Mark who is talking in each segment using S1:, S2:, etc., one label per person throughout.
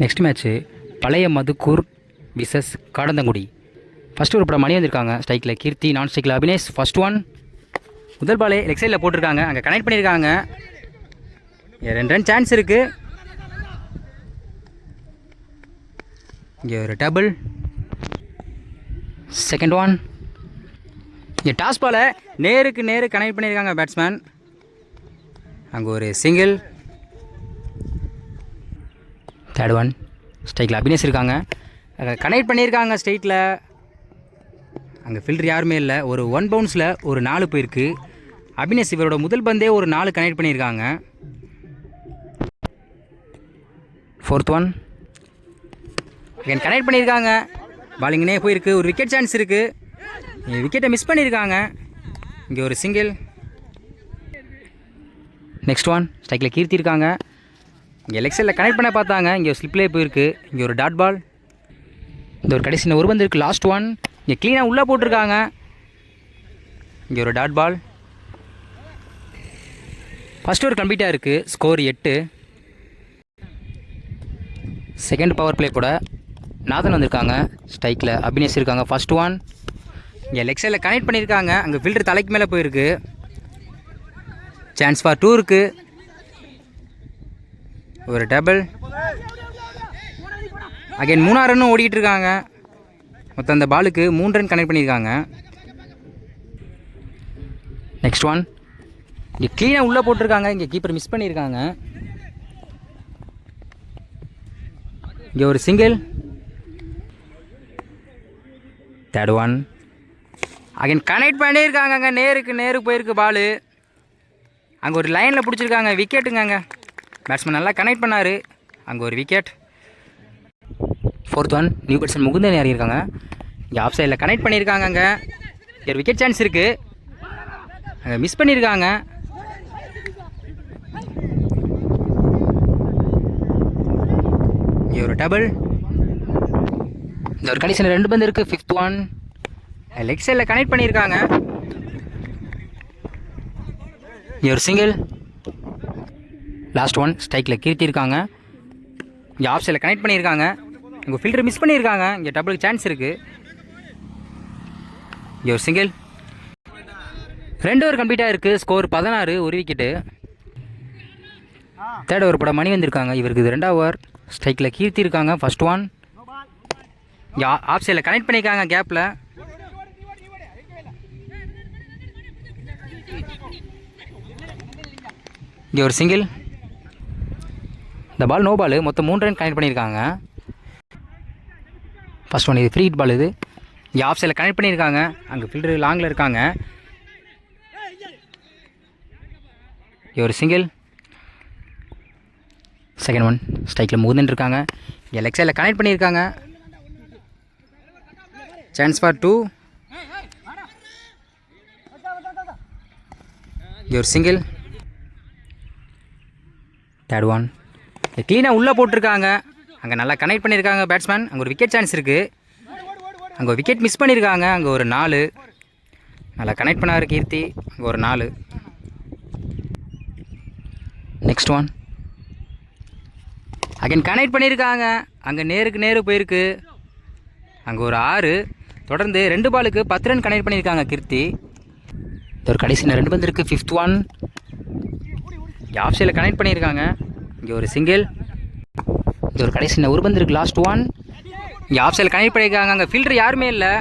S1: Next match பழைய Madukkur versus காடந்தங்குடி. First ஒரு படம் மணி வந்திருக்காங்க. ஸ்ட்ரைக்கில் கீர்த்தி, நான் ஸ்ட்ரைக்கில் அபினேஷ். ஃபஸ்ட் ஒன் முதல் பாலே லெக் சைடில் போட்டிருக்காங்க. அங்கே கனெக்ட் பண்ணியிருக்காங்க. 2 ரன் சான்ஸ் இருக்குது. இங்கே ஒரு டபுள். Second one. இங்கே டாஸ் பாலை நேருக்கு கனெக்ட் பண்ணியிருக்காங்க பேட்ஸ்மேன். அங்கே ஒரு சிங்கிள். Third one. ஸ்ட்ரைக்கில் அபினேஷ் இருக்காங்க. கனெக்ட் பண்ணியிருக்காங்க ஸ்ட்ரைட்டில். அங்கே ஃபில்டர் யாருமே இல்லை. ஒரு 1 பவுன்ஸில் ஒரு 4 போயிருக்கு. அபினேஷ் இவரோட முதல் பந்தே ஒரு 4 கனெக்ட் பண்ணியிருக்காங்க. Fourth one. அகைன் கனெக்ட் பண்ணியிருக்காங்க. பாலிங்கனே போயிருக்கு. ஒரு விக்கெட் சான்ஸ் இருக்குது. விக்கெட்டை மிஸ் பண்ணியிருக்காங்க. இங்கே ஒரு சிங்கிள். Next one. ஸ்ட்ரைக்கில் கீர்த்தி இருக்காங்க. இங்கே லெக் சைடில் கனெக்ட் பண்ண பார்த்தாங்க. இங்கே ஒரு ஸ்லிப்லேயே போயிருக்கு. இங்கே ஒரு டாட் பால். இந்த ஒரு கடைசி ஒரு பந்து இருக்குது. Last one. இங்கே க்ளீனாக உள்ளே போட்டிருக்காங்க. இங்கே ஒரு டாட் பால். ஃபஸ்ட் ஒரு கம்ப்ளீட்டாக இருக்குது. ஸ்கோர் 8. செகண்ட் பவர் பிளே கூட நாதன் வந்திருக்காங்க. ஸ்ட்ரைக்கில் அபினேஷ் இருக்காங்க. First one. இங்கே லெக் சைடில் கனெக்ட் பண்ணியிருக்காங்க. அங்கே ஃபில்டர் தலைக்கு மேலே போயிருக்கு. சான்ஸ் ஃபார் 2 இருக்குது. ஒரு டபுள். அகைன் 3 ரன்னும் ஓடிக்கிட்டு இருக்காங்க. மொத்தம் அந்த பாலுக்கு 3 ரன் கனெக்ட் பண்ணியிருக்காங்க. Next one. இங்கே க்ளீனாக உள்ளே போட்டிருக்காங்க. இங்கே கீப்பர் மிஸ் பண்ணியிருக்காங்க. இங்கே ஒரு single. Third one. Again connect பண்ணியிருக்காங்க. அங்கே நேருக்கு போயிருக்கு பாலு. அங்கே ஒரு லைனில் பிடிச்சிருக்காங்க. விக்கெட்டுங்க. அங்கே பேட்ஸ்மேன் நல்லா கனெக்ட் பண்ணார். அங்கே ஒரு wicket. Fourth one. New batsman Mukundan இறங்கியிருக்காங்க. இங்கே ஆஃப் சைடில் கனெக்ட் பண்ணியிருக்காங்க. அங்கே ஒரு விக்கெட் சான்ஸ் இருக்குது. அங்கே மிஸ் பண்ணியிருக்காங்க. இங்கே ஒரு டபுள். இந்த ஒரு கண்டிஷனில் 2 பந்து இருக்குது. Fifth one. லெக் சைடில் கனெக்ட் பண்ணியிருக்காங்க. இங்கே ஒரு சிங்கிள். Last one. ஸ்ட்ரைக்கில் கீர்த்தி இருக்காங்க. இங்கே ஆஃப் சைடில் கனெக்ட் பண்ணியிருக்காங்க. இங்கே ஃபில்டர் மிஸ் பண்ணியிருக்காங்க. இங்கே டபுளுக்கு சான்ஸ் இருக்குது. இங்கே ஒரு சிங்கிள். 2 ஓவர் கம்ப்ளீட்டாக இருக்குது. ஸ்கோர் 16. ஒரு விக்கெட்டு. தேர்ட் ஓவர் படம் மணி வந்திருக்காங்க. இவருக்கு இது 2வது ஓவர். ஸ்ட்ரைக்கில் கீர்த்தி இருக்காங்க. First one. இங்கே ஆஃப் சைடில் கனெக்ட் பண்ணியிருக்காங்க கேப்பில். இங்கே ஒரு சிங்கிள். இந்த பால் நோ பால். மொத்தம் 3 ரன் கனெக்ட் பண்ணியிருக்காங்க. First one. இது ஃப்ரீ ஹிட் பால். இது இங்கே ஆஃப் சைடில் கனெக்ட் பண்ணியிருக்காங்க. அங்கே ஃபில்டர் லாங்கில் இருக்காங்க. இங்கே ஒரு சிங்கிள். Second one. ஸ்ட்ரைக்கில் முகுந்தன் இருக்காங்க. இங்கே லெக் சைடில் கனெக்ட் பண்ணியிருக்காங்க. Chance for 2. இங்கே ஒரு சிங்கிள். Third one. க்ளீனாக உள்ளே போட்டிருக்காங்க. அங்கே நல்லா கனெக்ட் பண்ணியிருக்காங்க பேட்ஸ்மேன். அங்கே ஒரு விக்கெட் சான்ஸ் இருக்குது. அங்கே ஒரு விக்கெட் மிஸ் பண்ணியிருக்காங்க. அங்கே ஒரு 4. நல்லா கனெக்ட் பண்ணார் கீர்த்தி. அங்கே ஒரு 4. Next one. அகைன் கனெக்ட் பண்ணியிருக்காங்க. அங்கே நேருக்கு போயிருக்கு. அங்கே ஒரு 6. தொடர்ந்து 2 பாலுக்கு 10 ரன் கனெக்ட் பண்ணியிருக்காங்க கீர்த்தி. இது ஒரு கடைசியில் 2 பந்து இருக்குது. Fifth one. இங்கே ஆஃப் சைடில் கனெக்ட் பண்ணியிருக்காங்க. இங்கே ஒரு சிங்கிள். இது ஒரு கடைசியில் ஒரு பந்து இருக்குது. Last one. இங்கே ஆஃப் சைடில் கனெக்ட் பண்ணியிருக்காங்க. அங்கே ஃபில்டர் யாருமே இல்லை.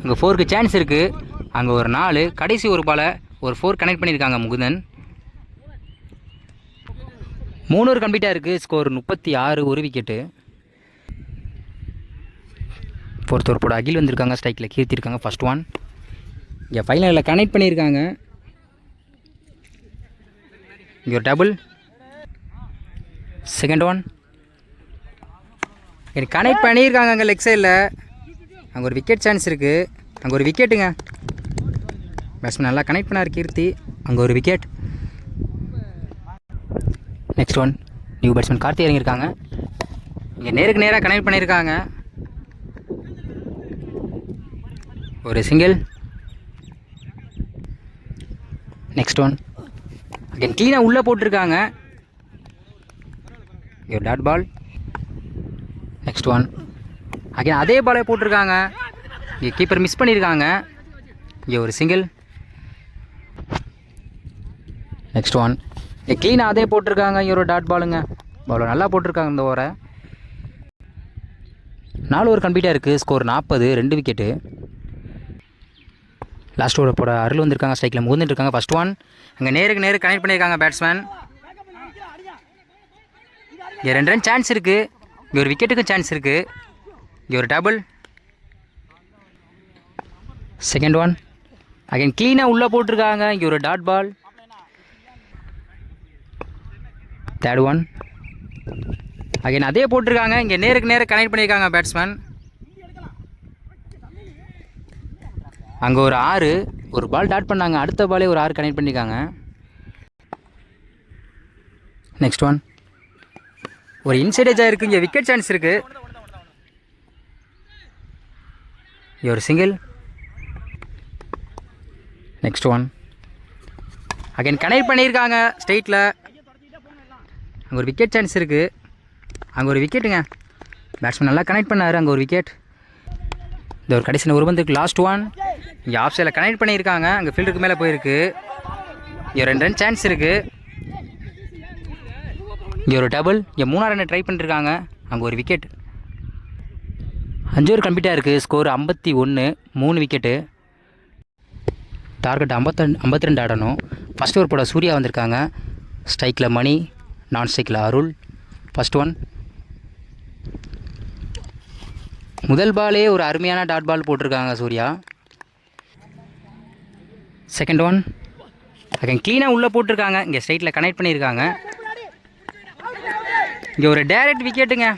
S1: அங்கே 4க்கு சான்ஸ் இருக்குது. அங்கே ஒரு 4. கடைசி ஒரு பாலை ஒரு 4 கனெக்ட் பண்ணியிருக்காங்க முகுந்தன். 3 ஓவர் கம்ப்ளீட்டாக இருக்குது. ஸ்கோர் 36. ஒரு விக்கெட்டு. ஃபோர்த் ஓவர் போட அகில் வந்திருக்காங்க. ஸ்ட்ரைக்கில் கீர்த்தி இருக்காங்க. First one. இங்கே ஃபைனலில் கனெக்ட் பண்ணியிருக்காங்க. இங்கே ஒரு டபுள். Second one. எனக்கு கனெக்ட் பண்ணியிருக்காங்க. அங்கே லெக் சைடில் அங்கே ஒரு விக்கெட் சான்ஸ் இருக்குது. அங்கே ஒரு விக்கெட்டுங்க. பேட்ஸ்மேன் நல்லா கனெக்ட் பண்ணார் கீர்த்தி. அங்கே ஒரு wicket. Next one. New batsman Karthi இறங்கியிருக்காங்க. இங்கே நேராக கனெக்ட் பண்ணியிருக்காங்க. ஒரு சிங்கிள். Next one. அகைன் க்ளீனாக உள்ளே போட்டிருக்காங்க. ஒரு dot ball. Next one. Again அதே பாலே போட்டிருக்காங்க. இங்கே கீப்பர் மிஸ் பண்ணியிருக்காங்க. இங்கே ஒரு சிங்கிள். Next one. இங்கே க்ளீனாக அதே போட்டிருக்காங்க. இங்கே ஒரு டாட் பாலுங்க. பால் நல்லா போட்டிருக்காங்க இந்த ஓவரை. 4 ஓவர் கம்ப்ளீட்டாக இருக்குது. Score 40, 2 wicket. லாஸ்ட் ஓவர் போட அருள் வந்திருக்காங்க. ஸ்ட்ரைக்கில் முகந்துட்டு இருக்காங்க. First one. அங்கே நேருக்கு நேரு கனெக்ட் பண்ணியிருக்காங்க பேட்ஸ்மேன். இங்கே 2 ரன் சான்ஸ் இருக்குது. இங்கே ஒரு விக்கெட்டுக்கும் சான்ஸ் இருக்குது. இங்கே ஒரு டபுள். Second one. அகைன் க்ளீனாக உள்ளே போட்டிருக்காங்க. இங்கே ஒரு dot ball. Third one. Again அதே போட்டிருக்காங்க. இங்கே நேருக்கு நேரு கனெக்ட் பண்ணியிருக்காங்க பேட்ஸ்மேன். அங்கே ஒரு 6. ஒரு பால் டாட் பண்ணாங்க. அடுத்த பாலே ஒரு 6 கனெக்ட் பண்ணியிருக்காங்க. Next one. ஒரு இன்சைடேஜாக இருக்குது. இங்கே விக்கெட் சான்ஸ் இருக்குது. இங்கே ஒரு single. Next one. Again connect பண்ணியிருக்காங்க ஸ்ட்ரெயிட்டில். அங்கே ஒரு விக்கெட் சான்ஸ் இருக்குது. அங்கே ஒரு விக்கெட்டுங்க. பேட்ஸ்மேன் நல்லா கனெக்ட் பண்ணார். அங்கே ஒரு விக்கெட். இந்த ஒரு கடைசி ஒரு பந்துக்கு லாஸ்ட் ஒன். இங்கே ஆஃப் சைடில் கனெக்ட் பண்ணியிருக்காங்க. அங்கே ஃபீல்டுக்கு மேலே போயிருக்கு. இங்கே 2 ரன் சான்ஸ் இருக்குது. இங்கே ஒரு டபுள். இங்கே 3 ரன் ட்ரை பண்ணிருக்காங்க. அங்கே ஒரு விக்கெட். 5 ஓவர் கம்ப்ளீட்டாக இருக்குது. Score 51, 3 wicket. டார்கெட் 52 ஆடணும். ஃபஸ்ட் ஓவர் போட சூர்யா வந்திருக்காங்க. ஸ்ட்ரைக்கில் மணி, நான் ஸ்ட்ரைக்கில் அருள். First one. முதல் பாலே ஒரு அருமையான டாட் பால் போட்டிருக்காங்க சூர்யா. Second one. அகைன் க்ளீனாக உள்ளே போட்டிருக்காங்க. இங்கே ஸ்ட்ரைட்டில் கனெக்ட் பண்ணியிருக்காங்க. இங்கே ஒரு டைரக்ட் விக்கெட்டுங்க.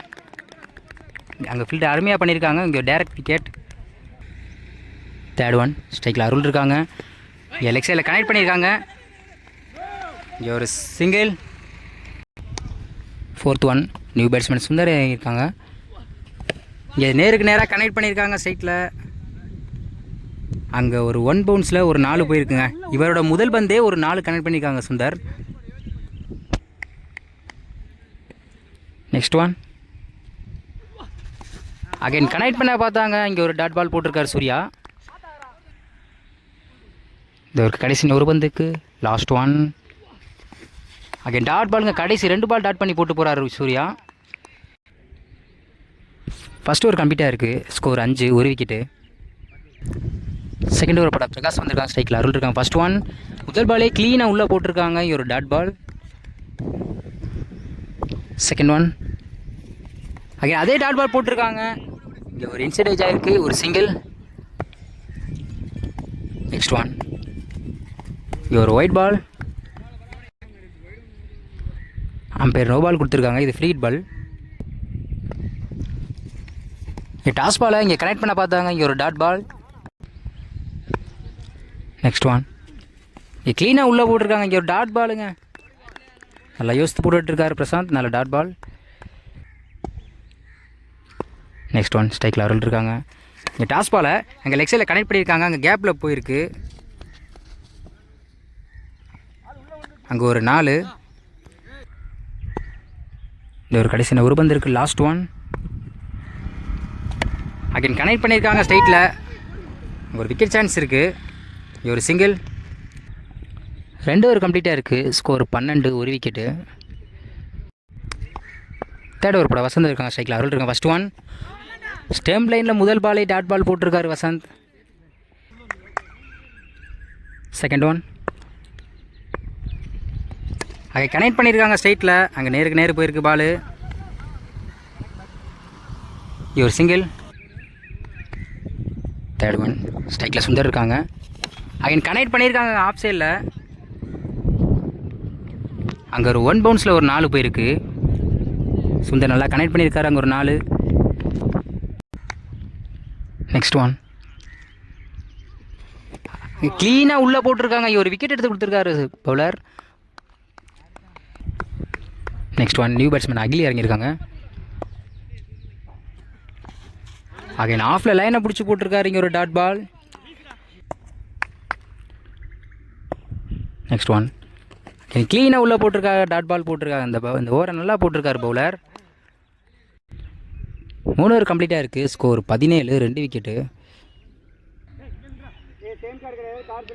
S1: அங்கே ஃபீல்டு அருமையாக பண்ணியிருக்காங்க. இங்கே ஒரு டைரக்ட் விக்கெட். Third one. ஸ்ட்ரைக்கில் அருள் இருக்காங்க. இங்கே லெக் சைடில் கனெக்ட் பண்ணியிருக்காங்க. இங்கே ஒரு single. Fourth one. New batsman Sundar இருக்காங்க. இங்கே நேருக்கு நேராக கனெக்ட் பண்ணியிருக்காங்க ஸ்ட்ரைட்டில். அங்கே ஒரு 1 பவுன்ஸில் ஒரு 4 போயிருக்குங்க. இவரோட முதல் பந்தே ஒரு 4 கனெக்ட் பண்ணியிருக்காங்க Sundar. Next one. Again connect பண்ண பார்த்தாங்க. இங்கே ஒரு டாட் பால் போட்டிருக்காரு சூர்யா. இந்த ஒரு கடைசி ஒரு பந்துக்கு லாஸ்ட் ஒன். அகைன் டாட் பாலுங்க. கடைசி 2 பால் டாட் பண்ணி போட்டு போகிறாரு சூர்யா. ஃபஸ்ட் ஓவர் கம்ப்ளீட்டாக இருக்குது. Score 5, 1 wicket. செகண்ட் ஓவர் போட பிரகாஷ் வந்திருக்காங்க. ஸ்ட்ரைக்கில் அருள் இருக்காங்க. First one. முதல் பாலே க்ளீனாக உள்ளே போட்டிருக்காங்க. இங்கே ஒரு dot ball. Second one. Again அதே டாட் பால் போட்டிருக்காங்க. இங்கே ஒரு இன்சைடேஜ் ஆகிருக்கு. ஒரு சிங்கிள். Next one. இங்கே ஒரு ஒயிட் பால். அம்பையர் நோ பால் கொடுத்துருக்காங்க. இது ஃப்ரீ ஹிட் பால். இங்கே டாஸ் பாலை இங்கே கனெக்ட் பண்ண பார்த்தாங்க. இங்கே ஒரு டாட் பால். Next one. இங்கே க்ளீனாக உள்ளே போட்டிருக்காங்க. இங்கே ஒரு டாட் பாலுங்க. நல்லா யோசித்து போட்டுட்ருக்காரு பிரசாந்த். நல்ல டாட் பால். Next one. ஸ்ட்ரைக்கில் அருள் இருக்காங்க. இங்கே டாஸ் பாலை அங்கே லெக் சைடில் கனெக்ட் பண்ணியிருக்காங்க. அங்கே கேப்பில் போயிருக்கு. அங்கே ஒரு 4. இந்த ஒரு கடைசி ஒரு பந்து இருக்குது. Last one. அகைன் கனெக்ட் பண்ணியிருக்காங்க ஸ்ட்ரைட்டில். ஒரு விக்கெட் சான்ஸ் இருக்குது. இங்கே ஒரு சிங்கிள். 2 ஓவர் கம்ப்ளீட்டாக இருக்குது. Score 12, 1 wicket. தேர்ட் ஓவர் போட வசந்த் இருக்காங்க. ஸ்ட்ரைக்கில் அருள் இருக்காங்க. First one. ஸ்டெம்ப் லைனில் முதல் பாலே டாட் பால் போட்டிருக்காரு வசந்த். Second one. அங்கே கனெக்ட் பண்ணியிருக்காங்க ஸ்ட்ரைட்டில். அங்கே நேருக்கு நேரு போயிருக்கு பால். ஒரு சிங்கிள். Third one. ஸ்ட்ரைக்கில் சுந்தர் இருக்காங்க. அகைன் கனெக்ட் பண்ணியிருக்காங்க ஆஃப் சைடில். அங்கே ஒரு 1 பவுன்ஸில் ஒரு 4 போயிருக்கு. சுந்தர் நல்லா கனெக்ட் பண்ணியிருக்காரு. அங்கே ஒரு 4. Next one. க்ளீனாக உள்ளே போட்டிருக்காங்க. ஒரு விக்கெட் எடுத்து கொடுத்துருக்காரு bowler. Next one. New batsman Akili இறங்கியிருக்காங்க. அகைன் ஆஃபில் லைனை பிடிச்சி போட்டிருக்காரு. இங்கே ஒரு டாட் பால். Next one. க்ளீனாக உள்ளே போட்டிருக்காங்க, டாட் பால் போட்டிருக்காங்க. இந்த ஓவரை நல்லா போட்டிருக்காரு பவுலர். 3 ஓவர் கம்ப்ளீட்டாக இருக்குது. Score 17, 2 wicket.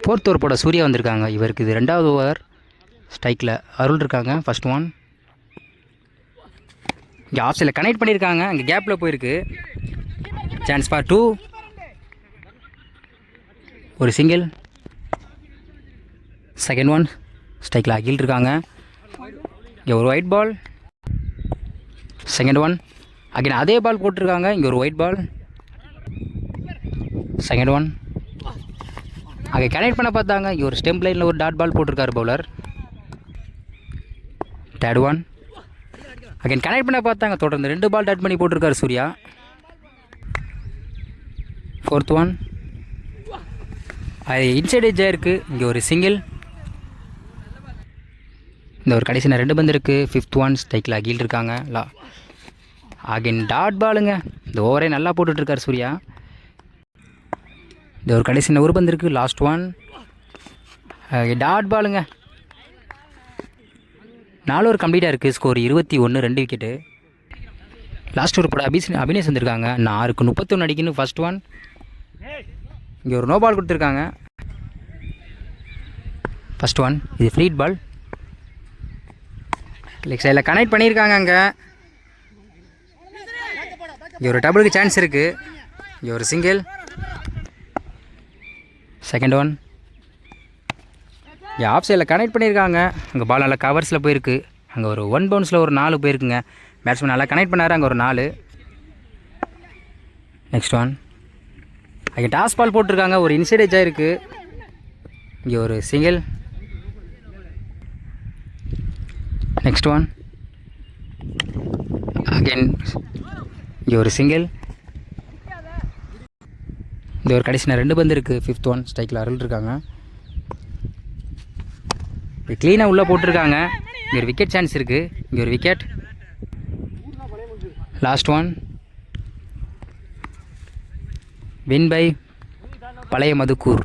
S1: 4th ஓவர் போட சூர்யா வந்திருக்காங்க. இவருக்கு இது 2வது ஓவர். ஸ்ட்ரைக்கில் அருள் இருக்காங்க. First one. இங்கே ஆஃப் சைடில் கனெக்ட் பண்ணியிருக்காங்க. அங்கே கேப்பில் போயிருக்கு. Chance for 2. ஒரு சிங்கிள். Second one. ஸ்ட்ரைக்கில் அகில் இருக்காங்க. இங்கே ஒரு wide ball. Second one. Again அதே பால் போட்டிருக்காங்க. இங்கே ஒரு ஒயிட் பால். Second one. அங்கே கனெக்ட் பண்ண பார்த்தாங்க. இங்கே ஒரு ஸ்டெம்ப் லைனில் ஒரு டாட் பால் போட்டிருக்காரு bowler. Third one. Again connect பண்ண பார்த்தாங்க. தொடர்ந்து 2 பால் டாட் பண்ணி போட்டிருக்காரு சூர்யா. Fourth one. அது இன்சைட் எஜ்ஜாக இருக்குது. இங்கே ஒரு சிங்கிள். இந்த ஒரு கடைசி 2 பந்து இருக்குது. 5th one. ஸ்ட்ரைக்கில் அகில் இருக்காங்க. அகைன் டாட் பாலுங்க. இந்த ஓவரே நல்லா போட்டுட்ருக்கார் சூர்யா. இந்த ஒரு கடைசி ஒரு பந்து இருக்குது. Last one. டாட் பாலுங்க. 4 ஓவர் கம்ப்ளீட்டாக இருக்குது. Score 21, 2 wicket. லாஸ்ட் ஓவர் போட அபினேஷ் வந்திருக்காங்க. 6க்கு 31 அடிக்கணும். First one. இங்கே ஒரு நோ பால் கொடுத்துருக்காங்க. First one. இது ஃப்ளீட் பால். லெக் சைடில் கனெக்ட் பண்ணியிருக்காங்க. அங்கே இங்கே ஒரு டபுளுக்கு சான்ஸ் இருக்குது. இங்கே ஒரு சிங்கிள். Second one. இங்கே ஆஃப் சைடில் கனெக்ட் பண்ணியிருக்காங்க. அங்கே பால் நல்லா கவர்ஸில் போயிருக்கு. அங்கே ஒரு 1 பவுன்ஸில் ஒரு 4 போயிருக்குங்க. பேட்ஸ்மேன் நல்லா கனெக்ட் பண்ணார். அங்கே ஒரு 4. Next one. அங்கே டாஸ் பால் போட்டிருக்காங்க. ஒரு இன்சைட் எஜ்ஜாக இருக்குது. இங்கே ஒரு சிங்கிள். Next one. அகெயின் இங்கே ஒரு சிங்கிள். இந்த ஒரு கடைசி 2 பந்து இருக்குது. 5th one. ஸ்ட்ரைக்கில் அருள் இருக்காங்க. இது க்ளீனாக உள்ளே போட்டிருக்காங்க. இங்கே ஒரு விக்கெட் சான்ஸ் இருக்குது. இங்கே ஒரு wicket. Last one. Win by பழைய மதுக்கூர்.